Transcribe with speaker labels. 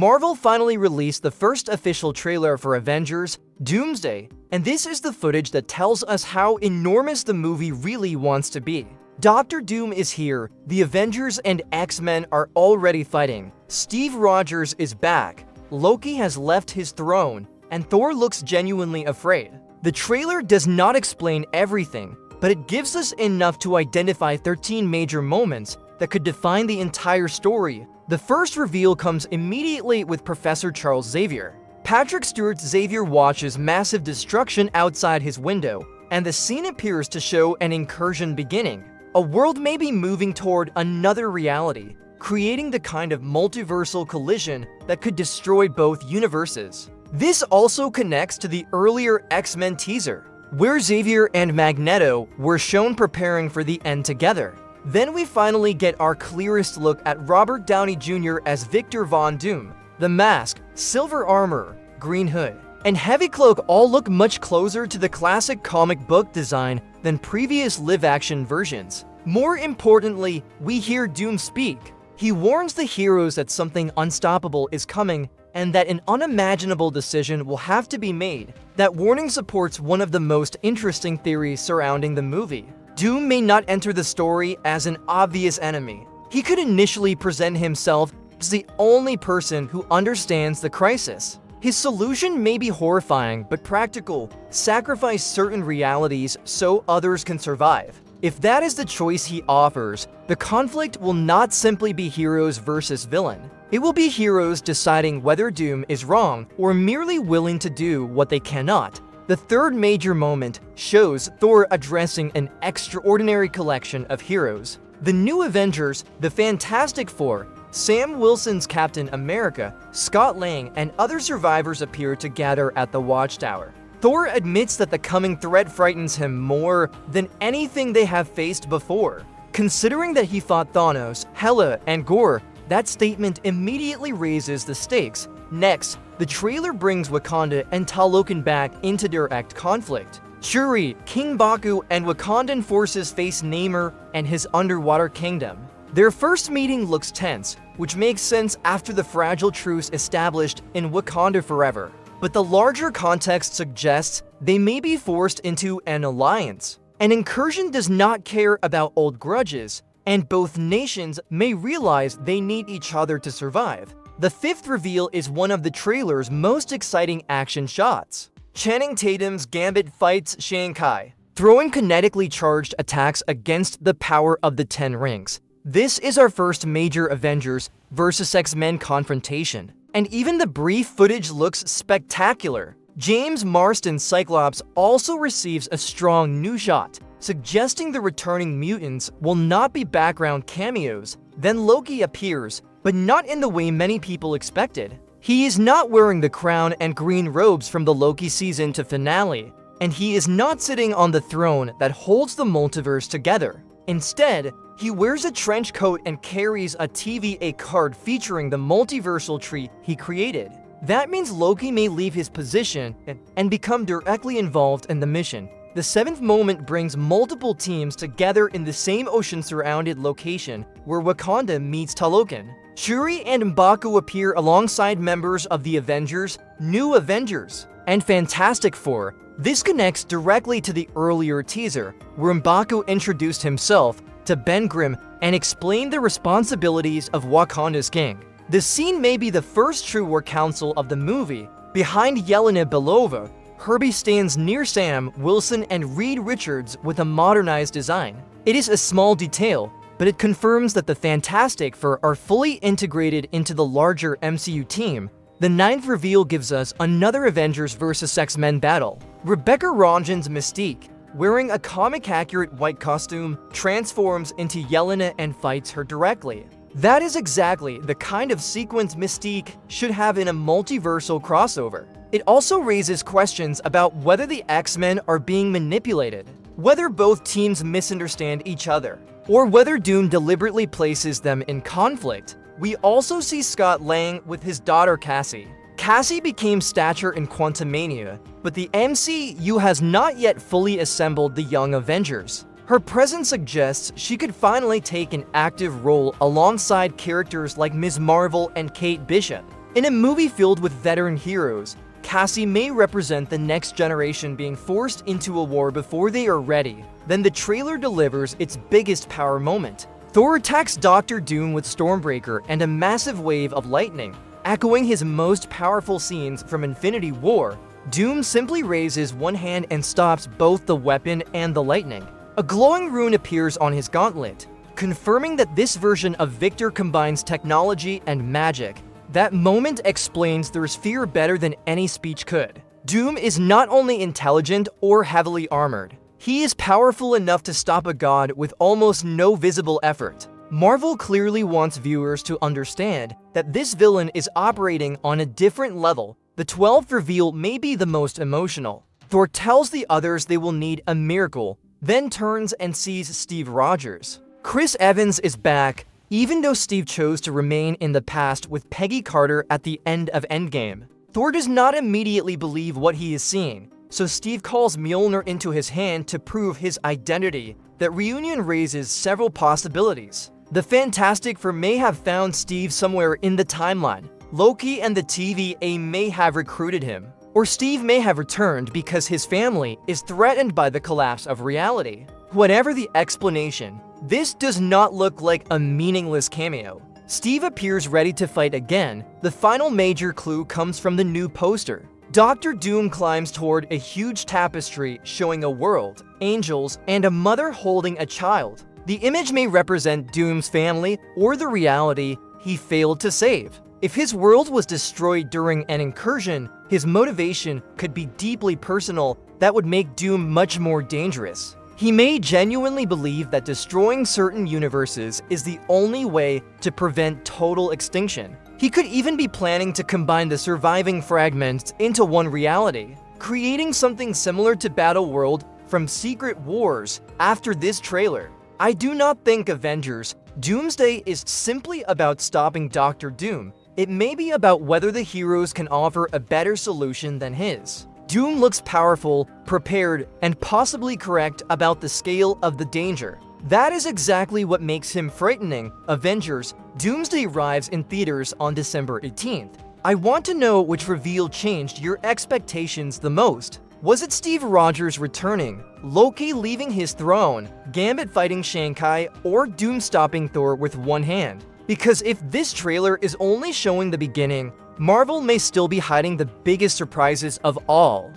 Speaker 1: Marvel finally released the first official trailer for Avengers, Doomsday, and this is the footage that tells us how enormous the movie really wants to be. Dr. Doom is here, the Avengers and X-Men are already fighting, Steve Rogers is back, Loki has left his throne, and Thor looks genuinely afraid. The trailer does not explain everything, but it gives us enough to identify 13 major moments that could define the entire story. The first reveal comes immediately with Professor Charles Xavier. Patrick Stewart's Xavier watches massive destruction outside his window, and the scene appears to show an incursion beginning. A world may be moving toward another reality, creating the kind of multiversal collision that could destroy both universes. This also connects to the earlier X-Men teaser, where Xavier and Magneto were shown preparing for the end together. Then we finally get our clearest look at Robert Downey Jr. as Victor Von Doom. The mask, silver armor, green hood, and heavy cloak all look much closer to the classic comic book design than previous live-action versions. More importantly, we hear Doom speak. He warns the heroes that something unstoppable is coming and that an unimaginable decision will have to be made. That warning supports one of the most interesting theories surrounding the movie. Doom may not enter the story as an obvious enemy. He could initially present himself as the only person who understands the crisis. His solution may be horrifying but practical, sacrifice certain realities so others can survive. If that is the choice he offers, the conflict will not simply be heroes versus villain. It will be heroes deciding whether Doom is wrong or merely willing to do what they cannot. The third major moment shows Thor addressing an extraordinary collection of heroes. The new Avengers, the Fantastic Four, Sam Wilson's Captain America, Scott Lang, and other survivors appear to gather at the Watchtower. Thor admits that the coming threat frightens him more than anything they have faced before. Considering that he fought Thanos, Hela, and Gore, that statement immediately raises the stakes. Next, the trailer brings Wakanda and Talokan back into direct conflict. Shuri, King Baku, and Wakandan forces face Namor and his underwater kingdom. Their first meeting looks tense, which makes sense after the fragile truce established in Wakanda Forever. But the larger context suggests they may be forced into an alliance. An incursion does not care about old grudges, and both nations may realize they need each other to survive. The fifth reveal is one of the trailer's most exciting action shots. Channing Tatum's Gambit fights Shang-Chi, throwing kinetically charged attacks against the power of the Ten Rings. This is our first major Avengers vs. X-Men confrontation, and even the brief footage looks spectacular. James Marsden's Cyclops also receives a strong new shot, suggesting the returning mutants will not be background cameos. Then Loki appears, but not in the way many people expected. He is not wearing the crown and green robes from the Loki season to finale, and he is not sitting on the throne that holds the multiverse together. Instead, he wears a trench coat and carries a TVA card featuring the multiversal tree he created. That means Loki may leave his position and become directly involved in the mission. The seventh moment brings multiple teams together in the same ocean-surrounded location where Wakanda meets Talokan. Shuri and M'Baku appear alongside members of the Avengers, New Avengers, and Fantastic Four. This connects directly to the earlier teaser, where M'Baku introduced himself to Ben Grimm and explained the responsibilities of Wakanda's king. The scene may be the first true war council of the movie. Behind Yelena Belova, Herbie stands near Sam Wilson and Reed Richards with a modernized design. It is a small detail, but it confirms that the Fantastic Four are fully integrated into the larger MCU team. The ninth reveal gives us another Avengers vs. X-Men battle. Rebecca Ronjan's Mystique, wearing a comic-accurate white costume, transforms into Yelena and fights her directly. That is exactly the kind of sequence Mystique should have in a multiversal crossover. It also raises questions about whether the X-Men are being manipulated, whether both teams misunderstand each other, or whether Doom deliberately places them in conflict. We also see Scott Lang with his daughter Cassie. Cassie became Stature in Quantumania, but the MCU has not yet fully assembled the Young Avengers. Her presence suggests she could finally take an active role alongside characters like Ms. Marvel and Kate Bishop. In a movie filled with veteran heroes, Cassie may represent the next generation being forced into a war before they are ready. Then the trailer delivers its biggest power moment. Thor attacks Doctor Doom with Stormbreaker and a massive wave of lightning. Echoing his most powerful scenes from Infinity War, Doom simply raises one hand and stops both the weapon and the lightning. A glowing rune appears on his gauntlet, confirming that this version of Victor combines technology and magic. That moment explains Thor's fear better than any speech could. Doom is not only intelligent or heavily armored, he is powerful enough to stop a god with almost no visible effort. Marvel clearly wants viewers to understand that this villain is operating on a different level. The 12th reveal may be the most emotional. Thor tells the others they will need a miracle, then turns and sees Steve Rogers. Chris Evans is back, even though Steve chose to remain in the past with Peggy Carter at the end of Endgame. Thor does not immediately believe what he is seeing, so Steve calls Mjolnir into his hand to prove his identity. That reunion raises several possibilities. The Fantastic Four may have found Steve somewhere in the timeline. Loki and the TVA may have recruited him. Or Steve may have returned because his family is threatened by the collapse of reality. Whatever the explanation, this does not look like a meaningless cameo. Steve appears ready to fight again. The final major clue comes from the new poster. Doctor Doom climbs toward a huge tapestry showing a world, angels, and a mother holding a child. The image may represent Doom's family or the reality he failed to save. If his world was destroyed during an incursion, his motivation could be deeply personal that would make Doom much more dangerous. He may genuinely believe that destroying certain universes is the only way to prevent total extinction. He could even be planning to combine the surviving fragments into one reality, creating something similar to Battleworld from Secret Wars. After this trailer, I do not think Avengers Doomsday is simply about stopping Doctor Doom. It may be about whether the heroes can offer a better solution than his. Doom looks powerful, prepared, and possibly correct about the scale of the danger. That is exactly what makes him frightening. Avengers Doomsday arrives in theaters on December 18th. I want to know which reveal changed your expectations the most. Was it Steve Rogers returning, Loki leaving his throne, Gambit fighting Shang-Chi, or Doom stopping Thor with one hand? Because if this trailer is only showing the beginning, Marvel may still be hiding the biggest surprises of all.